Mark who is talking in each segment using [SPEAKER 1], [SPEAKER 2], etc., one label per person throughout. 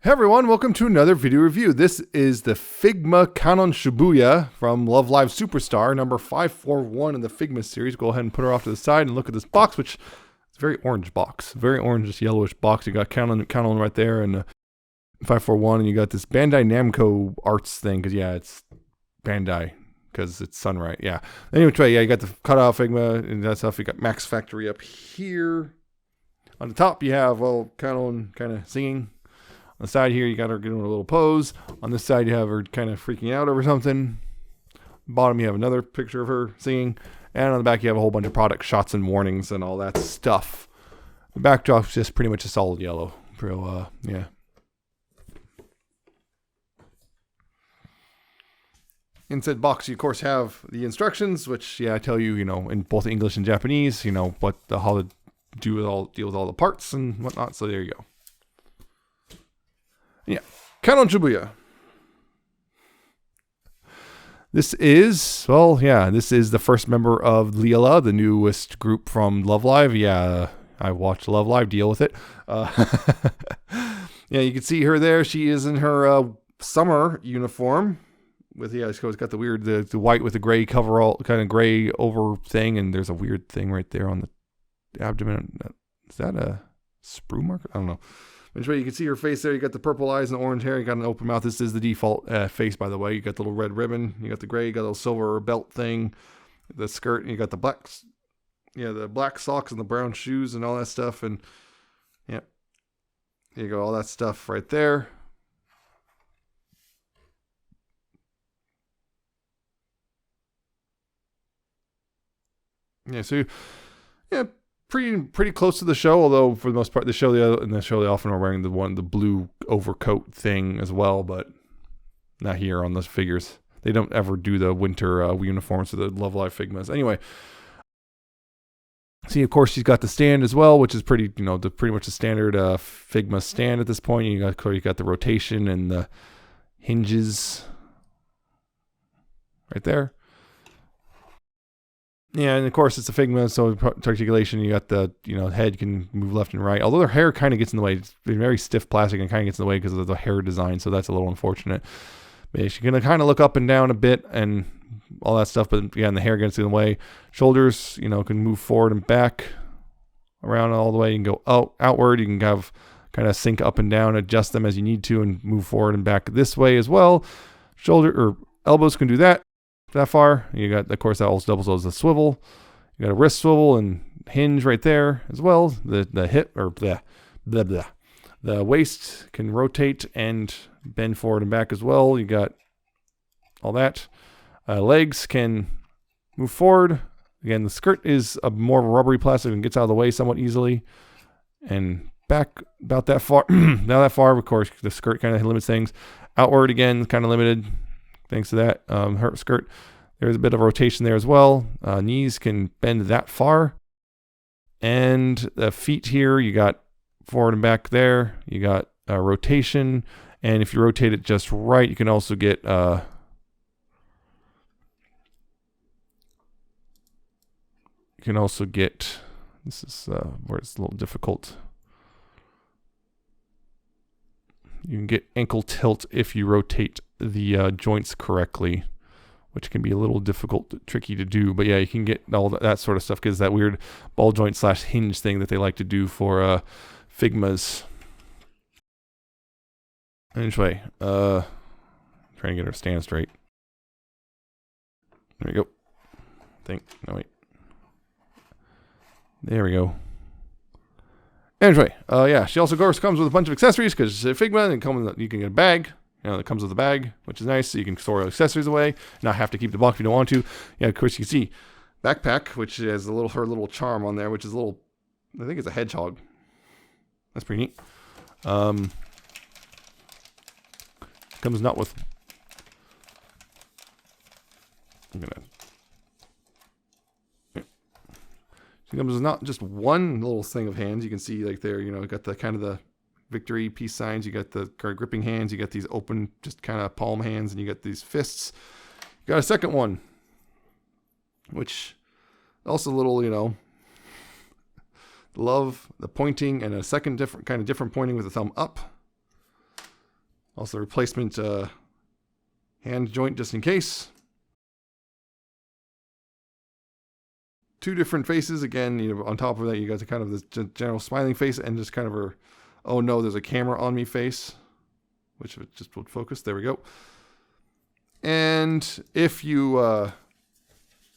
[SPEAKER 1] Hey everyone, welcome to another video review. This is the Figma Kanon Shibuya from Love Live Superstar, number 541 in the Figma series. Go ahead and put her off to the side and look at this box, which is a very orange box. Very orange, yellowish box. You got Kanon right there and 541, and you got this Bandai Namco arts thing, because yeah, it's Bandai, because it's Sunrise. Yeah. Anyway, yeah, you got the cutout Figma and that stuff. You got Max Factory up here. On the top, you have, well, Kanon kind of singing. On the side here, you got her doing a little pose. On this side, you have her kind of freaking out over something. Bottom, you have another picture of her singing. And on the back, you have a whole bunch of product shots and warnings and all that stuff. The backdrop's just pretty much a solid yellow. Real, yeah. In said box, you of course have the instructions, which, yeah, I tell you, in both English and Japanese, how to deal with all the parts and whatnot. So there you go. Yeah, Kanon Shibuya. This is the first member of Leela, the newest group from Love Live. Yeah, I watched Love Live, deal with it. Yeah, you can see her there. She is in her summer uniform. It's got the weird, the white with the gray coverall, kind of gray over thing, and there's a weird thing right there on the abdomen. Is that a sprue marker? I don't know. Anyway, you can see her face there. You got the purple eyes and the orange hair. You got an open mouth. This is the default face, by the way. You got the little red ribbon. You got the gray. You got a little silver belt thing. The skirt. And you got the the black socks and the brown shoes and all that stuff. And yeah, you go, all that stuff right there. Yeah, so yeah. Pretty close to the show, although for the most part, they often are wearing the blue overcoat thing as well, but not here on those figures. They don't ever do the winter uniforms for the Love Live Figmas. Anyway, see, of course, she's got the stand as well, which is pretty much the standard Figma stand at this point. You got the rotation and the hinges right there. Yeah, and of course it's a Figma, so articulation, you got the, head can move left and right. Although their hair kind of gets in the way. It's very stiff plastic and kind of gets in the way because of the hair design, so that's a little unfortunate. But yeah, she's going to kind of look up and down a bit and all that stuff, but yeah, and the hair gets in the way. Shoulders, can move forward and back around all the way. You can go outward. You can have kind of sink up and down, adjust them as you need to, and move forward and back this way as well. Shoulder or elbows can do that far. You got, of course, that also doubles as a swivel. You got a wrist swivel and hinge right there as well. The hip or the waist can rotate and bend forward and back as well. You got all that. Legs can move forward. Again, the skirt is more of a rubbery plastic and gets out of the way somewhat easily. And back about that far. Now that far, of course, the skirt kind of limits things. Outward again, kind of limited. Thanks to that, her skirt, there's a bit of rotation there as well. Knees can bend that far. And the feet here, you got forward and back there. You got rotation. And if you rotate it just right, you can also get... this is where it's a little difficult. You can get ankle tilt if you rotate the joints correctly, which can be a little tricky to do. But yeah, you can get all that sort of stuff because that weird ball joint / hinge thing that they like to do for Figmas. Anyway, trying to get her stand straight. There we go. There we go. Anyway, yeah, she also, of course, comes with a bunch of accessories because it's a Figma, and you can get a bag. It comes with a bag, which is nice, so you can store accessories away, not have to keep the box if you don't want to. Yeah, of course, you can see backpack, which has her little charm on there, which is I think it's a hedgehog. That's pretty neat. Comes not with... It comes with not just one little thing of hands. You can see like there, you got the kind of the victory peace signs. You got the gripping hands. You got these open, just kind of palm hands, and you got these fists. You got a second one, which also a little, love the pointing, and a second different pointing with a thumb up. Also replacement hand joint just in case. 2 different faces. Again, you know, on top of that, you got the kind of this general smiling face and just kind of a, oh no, there's a camera on me face, which just will focus. There we go. And if you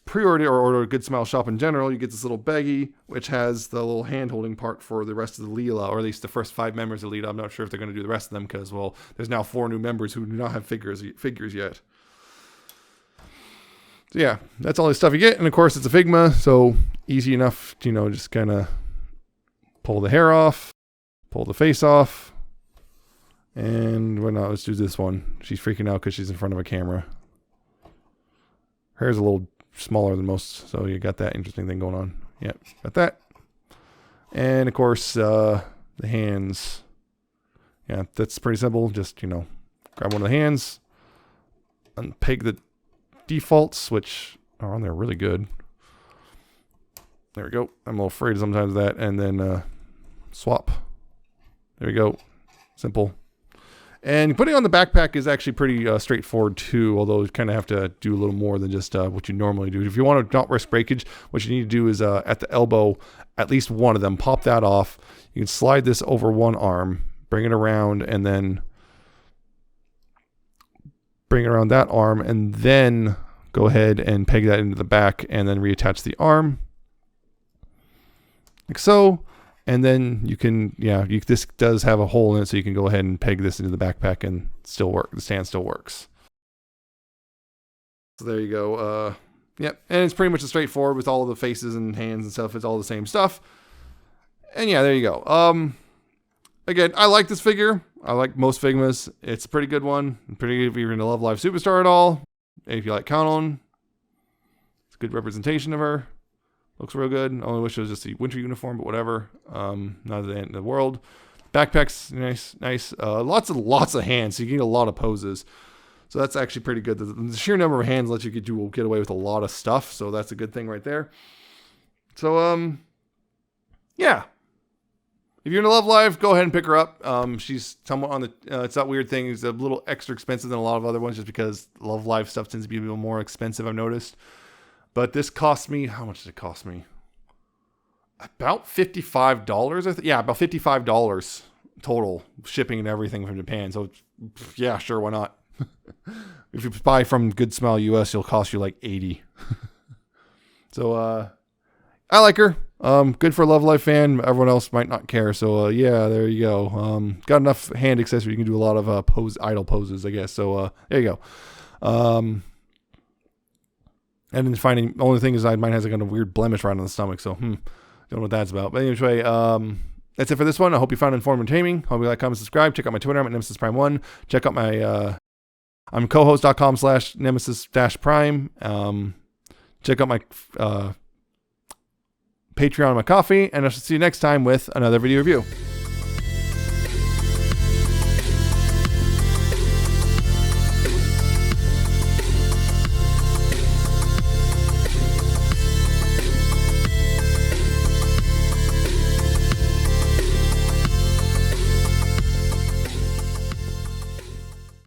[SPEAKER 1] pre-order or order a Good Smile shop in general, you get this little baggie, which has the little hand-holding part for the rest of the Leela, or at least the first 5 members of Leela. I'm not sure if they're going to do the rest of them because, well, there's now 4 new members who do not have figures yet. So yeah, that's all the stuff you get. And of course, it's a Figma, so easy enough to, you know, just kind of pull the hair off, pull the face off. And well, no, let's do this one. She's freaking out because she's in front of a camera. Her hair's a little smaller than most, so you got that interesting thing going on. Yeah, got that. And of course, the hands. Yeah, that's pretty simple. Just, you know, grab one of the hands, unpeg the defaults, which are on there really good. There we go. I'm a little afraid sometimes of that. And then swap. There we go. Simple. And putting on the backpack is actually pretty straightforward too, although you kind of have to do a little more than just what you normally do. If you want to not risk breakage, what you need to do is at the elbow, at least one of them, pop that off. You can slide this over one arm, bring it around, and then bring it around that arm, and then go ahead and peg that into the back, and then reattach the arm, like so. And then you can, yeah, this does have a hole in it, so you can go ahead and peg this into the backpack and still work. The stand still works. So there you go. Yep, and it's pretty much as straightforward with all of the faces and hands and stuff. It's all the same stuff. And yeah, there you go. Again, I like this figure. I like most Figmas. It's a pretty good one. Pretty good if you're into Love Live Superstar at all. And if you like Kanon, it's a good representation of her. Looks real good. I only wish it was just a winter uniform, but whatever. Not the end of the world. Backpack's nice. Lots of hands, so you can get a lot of poses. So that's actually pretty good. The sheer number of hands lets you get away with a lot of stuff. So that's a good thing right there. So yeah. If you're into Love Live, go ahead and pick her up. She's somewhat on the. It's that weird thing. It's a little extra expensive than a lot of other ones, just because Love Live stuff tends to be a little more expensive. I've noticed. But this cost me, how much did it cost me? About $55. Yeah, about $55 total, shipping and everything from Japan. So yeah, sure, why not? If you buy from Good Smile US, it'll cost you like $80. So I like her. Good for a Love Life fan. Everyone else might not care. So yeah, there you go. Got enough hand accessory. You can do a lot of idle poses, I guess. So there you go. And then finding, the only thing is mine has like a weird blemish right on the stomach, so don't know what that's about. But anyway, that's it for this one. I hope you found it informative and entertaining. Hope you like, comment, subscribe. Check out my Twitter. I'm at Nemesis Prime 1. Check out my I'm cohost.com/Nemesis-Prime. Check out my Patreon and my coffee, and I shall see you next time with another video review.